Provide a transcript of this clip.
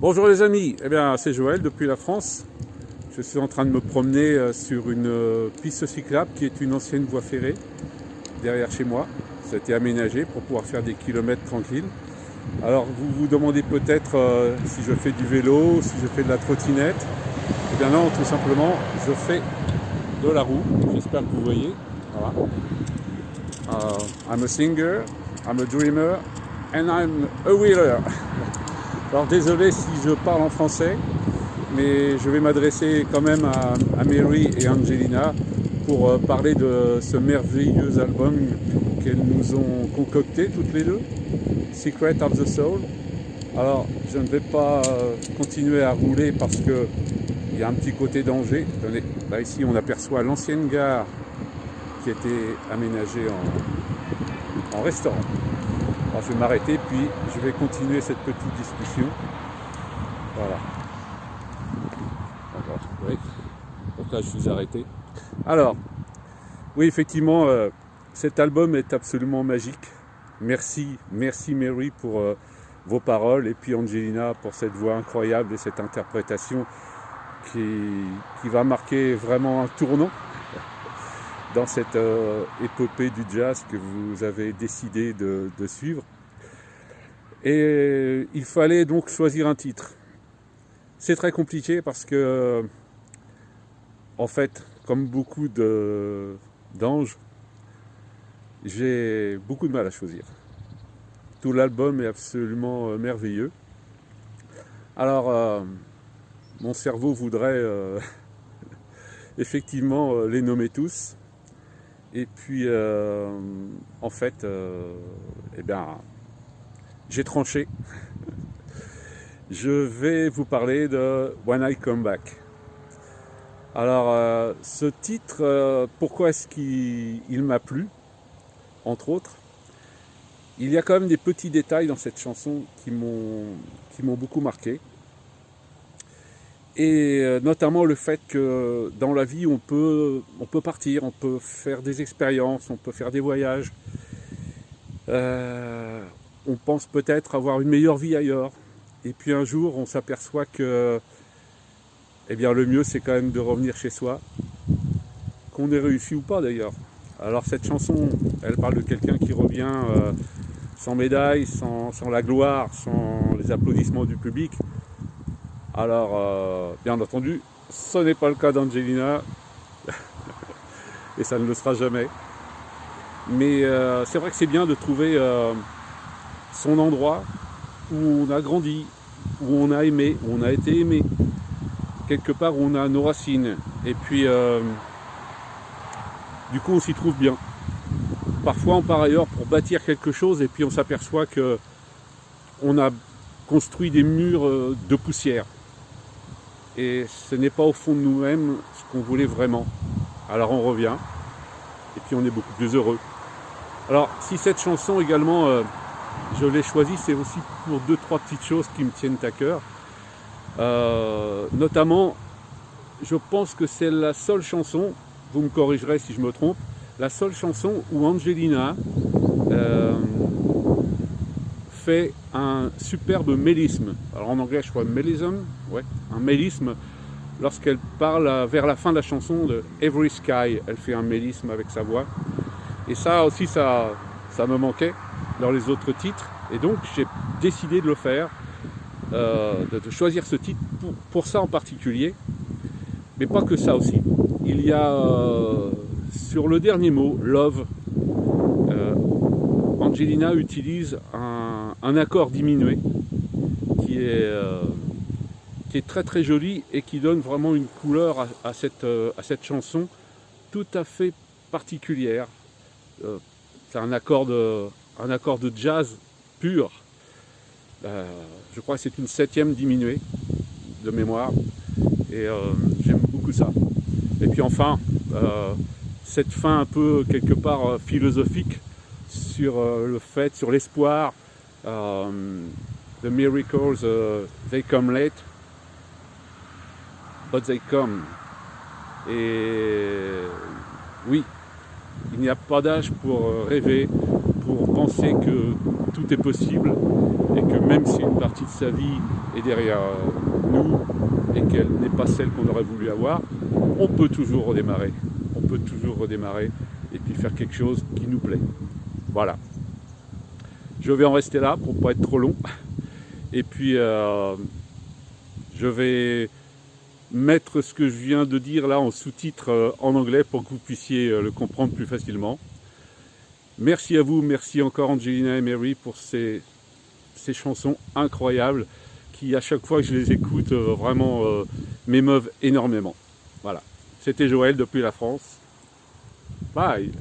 Bonjour les amis, eh bien c'est Joël depuis la France. Je suis en train de me promener sur une piste cyclable qui est une ancienne voie ferrée derrière chez moi. Ça a été aménagé pour pouvoir faire des kilomètres tranquilles. Alors vous vous demandez peut-être si je fais du vélo, si je fais de la trottinette. Eh bien non, tout simplement, je fais de la roue. J'espère que vous voyez. Voilà. I'm a singer, I'm a dreamer and I'm a wheeler. Alors désolé si je parle en français, mais je vais m'adresser quand même à Mary et Angelina pour parler de ce merveilleux album qu'elles nous ont concocté toutes les deux, Secret of the Soul. Alors je ne vais pas continuer à rouler parce que il y a un petit côté danger. Tenez, là ici on aperçoit l'ancienne gare qui a été aménagée en restaurant. Alors je vais m'arrêter puis je vais continuer cette petite discussion. Voilà. Alors, oui. Donc là je suis arrêté. Alors, oui effectivement, cet album est absolument magique. Merci Mary pour vos paroles et puis Angelina pour cette voix incroyable et cette interprétation qui va marquer vraiment un tournant dans cette épopée du jazz que vous avez décidé de suivre. Et il fallait donc choisir un titre. C'est très compliqué parce que, en fait, comme beaucoup d'anges, j'ai beaucoup de mal à choisir. Tout l'album est absolument merveilleux. Alors, mon cerveau voudrait effectivement les nommer tous. Et puis, en fait, eh bien, j'ai tranché. Je vais vous parler de When I Come Back. Alors, ce titre, pourquoi est-ce qu'il m'a plu, entre autres? Il y a quand même des petits détails dans cette chanson qui m'ont beaucoup marqué. Et notamment le fait que dans la vie on peut partir, on peut faire des expériences, on peut faire des voyages. On pense peut-être avoir une meilleure vie ailleurs. Et puis un jour on s'aperçoit que eh bien, le mieux c'est quand même de revenir chez soi. Qu'on ait réussi ou pas d'ailleurs. Alors cette chanson, elle parle de quelqu'un qui revient sans médaille, sans la gloire, sans les applaudissements du public. Alors, bien entendu, ce n'est pas le cas d'Angelina, et ça ne le sera jamais. Mais c'est vrai que c'est bien de trouver son endroit où on a grandi, où on a aimé, où on a été aimé, quelque part où on a nos racines. Et puis, du coup, on s'y trouve bien. Parfois, on part ailleurs pour bâtir quelque chose, et puis on s'aperçoit que on a construit des murs de poussière. Et ce n'est pas au fond de nous-mêmes ce qu'on voulait vraiment. Alors on revient, et puis on est beaucoup plus heureux. Alors si cette chanson également, je l'ai choisie, c'est aussi pour 2-3 petites choses qui me tiennent à cœur. Notamment, je pense que c'est la seule chanson, vous me corrigerez si je me trompe, la seule chanson où Angelina fait un superbe mélisme. Alors en anglais je crois mélisme, ouais, un mélisme lorsqu'elle parle vers la fin de la chanson de Every Sky, elle fait un mélisme avec sa voix. Et ça aussi ça me manquait dans les autres titres. Et donc j'ai décidé de le faire, de choisir ce titre pour ça en particulier. Mais pas que ça aussi. Il y a sur le dernier mot, Love, Angelina utilise un accord diminué qui est très très joli et qui donne vraiment une couleur à cette chanson tout à fait particulière. C'est un accord de jazz pur. Je crois que c'est une 7e diminuée de mémoire et j'aime beaucoup ça. Et puis enfin, cette fin un peu quelque part philosophique sur le fait, sur l'espoir, the miracles, they come late, but they come. Et oui, il n'y a pas d'âge pour rêver, pour penser que tout est possible et que même si une partie de sa vie est derrière nous et qu'elle n'est pas celle qu'on aurait voulu avoir, on peut toujours redémarrer. On peut toujours redémarrer et puis faire quelque chose qui nous plaît. Voilà. Je vais en rester là pour ne pas être trop long. Et puis, je vais mettre ce que je viens de dire là en sous-titre en anglais pour que vous puissiez le comprendre plus facilement. Merci à vous, merci encore Angelina et Mary pour ces chansons incroyables qui, à chaque fois que je les écoute, vraiment m'émeuvent énormément. Voilà. C'était Joël depuis la France. Bye.